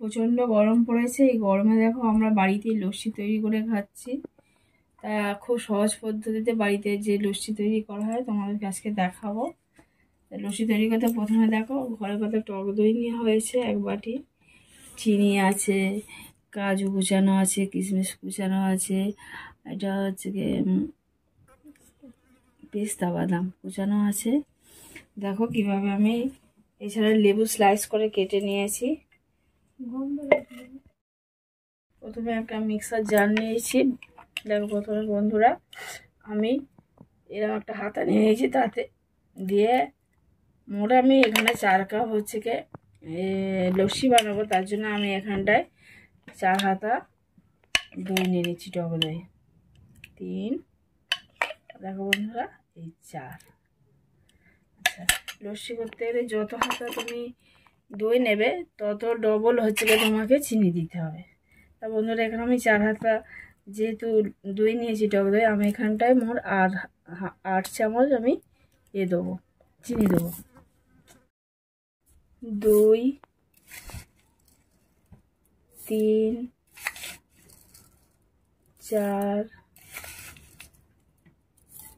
প্রচণ্ড গরম পড়েছে। এই গরমে দেখো আমরা বাড়িতেই লস্যি তৈরি করে খাচ্ছি। তা খুব সহজ পদ্ধতিতে বাড়িতে যে লস্যি তৈরি করা হয় তোমাদেরকে আজকে দেখাবো। লস্যি তৈরি করতে প্রথমে দেখো ঘরে কত টক দই নেওয়া হয়েছে, 1 বাটি। চিনি আছে, কাজু কুচানো আছে, কিশমিশ কুচানো আছে, এটা হচ্ছে কি পেস্তা বাদাম কুচানো আছে। দেখো কিভাবে আমি এছাড়া লেবু স্লাইস করে কেটে নিয়েছি। প্রথমে একটা মিক্সার জার নিয়েছি। দেখো প্রথমে বন্ধুরা আমি এরকম একটা হাতা নিয়েছি, তাতে দিয়ে মোট আমি এখানে 4 কাপ হচ্ছে কি লস্যি বানাবো। তার জন্য আমি এখানটায় 4 হাতা দই নিয়ে নিচ্ছি, টক দই 3। দেখো বন্ধুরা এই 4। আচ্ছা, লস্যি করতে গেলে যত হাতা তুমি দই নেবে তত ডবল হচ্ছে কি তোমাকে চিনি দিতে হবে। তা বন্ধুরা এখানে আমি 4 হাতা যেহেতু দই নিয়েছি, টক দই, আমি এখানটায় মোট 8 চামচ আমি দেবো, চিনি দেবো। 2 3 4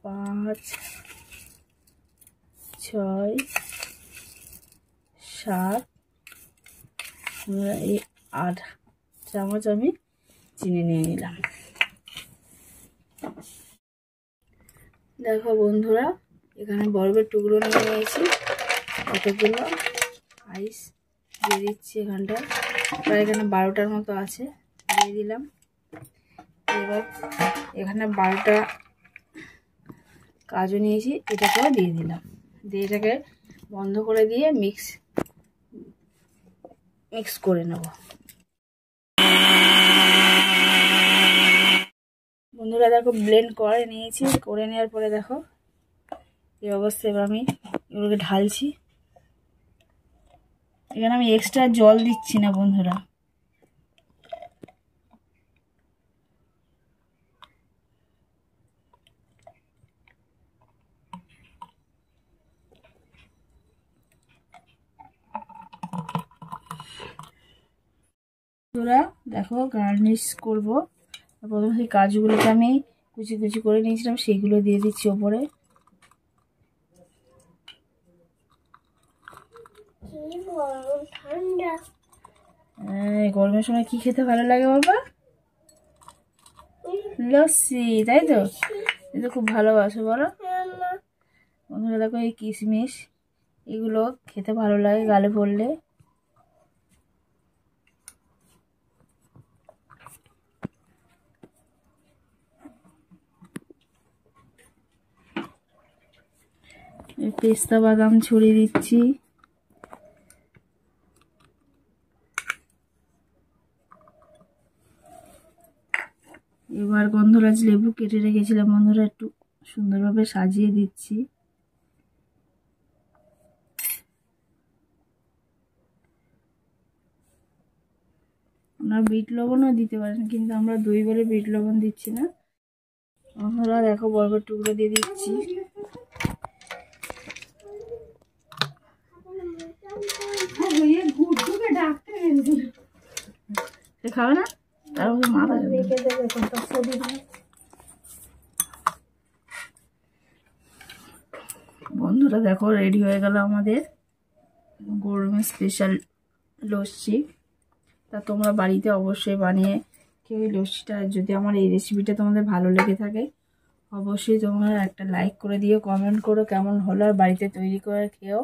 5 6 7 এই 8 চামচ আমি চিনি নিয়ে নিলাম। দেখো বন্ধুরা এখানে বরফের টুকরো নিয়ে নিয়েছি, কতগুলো আইস দিয়ে দিচ্ছি এখানটা, প্রায় এখানে 12টার মতো আছে, দিয়ে দিলাম। এবার এখানে 12টা কাজু নিয়েছি, এটাকেও দিয়ে দিলাম। দিয়ে এটাকে বন্ধ করে দিয়ে মিক্স করে নেব। বন্ধুরা দেখো ব্লেন্ড করে নিয়েছি, করে নেওয়ার পরে দেখো এই অবস্থায় এবার আমি এগুলোকে ঢালছি। এখানে আমি এক্সট্রা জল দিচ্ছি না বন্ধুরা। বন্ধুরা দেখো গার্নিশ করব। প্রথমে সেই কাজুগুলোকে আমি কুচি কুচি করে নিয়েছিলাম, সেইগুলো দিয়ে দিচ্ছি ওপরে। গরমের সময় কি খেতে ভালো লাগে বাবা? লস্যি, তাই তো? এটা খুব ভালোবাসো বলো বন্ধুরা। দেখো এই কিশমিশ এগুলো খেতে ভালো লাগে গালে পড়লে। পেস্তা বাদাম ছড়িয়ে দিচ্ছি। এবার গন্ধরাজ লেবু কেটে রেখেছিলাম বন্ধুরা, একটু সুন্দরভাবে সাজিয়ে দিচ্ছি। আপনারা বিট লবণও দিতে পারেন, কিন্তু আমরা দই বলে বিট লবণ দিচ্ছি না। বন্ধুরা দেখো বরফের টুকরো দিয়ে দিচ্ছি। খাবে না বন্ধুরা। দেখো রেডি হয়ে গেল আমাদের গরমের স্পেশাল লস্যি। তা তোমরা বাড়িতে অবশ্যই বানিয়ে কেউ লস্যিটা, যদি আমার এই রেসিপিটা তোমাদের ভালো লেগে থাকে অবশ্যই তোমরা একটা লাইক করে দিও, কমেন্ট করো কেমন হলো, আর বাড়িতে তৈরি করে খেও,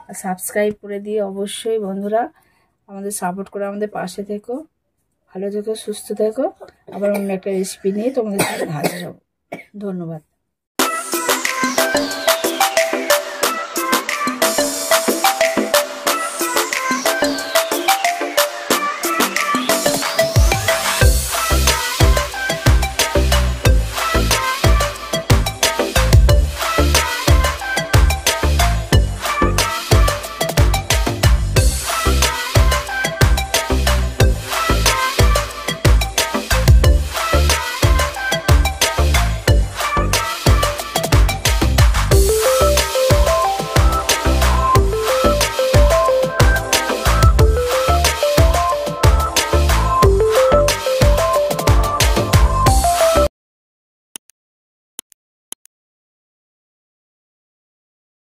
আর সাবস্ক্রাইব করে দিয়ে অবশ্যই বন্ধুরা আমাদের সাপোর্ট করে আমাদের পাশে থেকো। ভালো থেকো, সুস্থ থেকো। আবার অন্য একটা রেসিপি নিয়ে তোমাদের সাথে হাজির হব। ধন্যবাদ।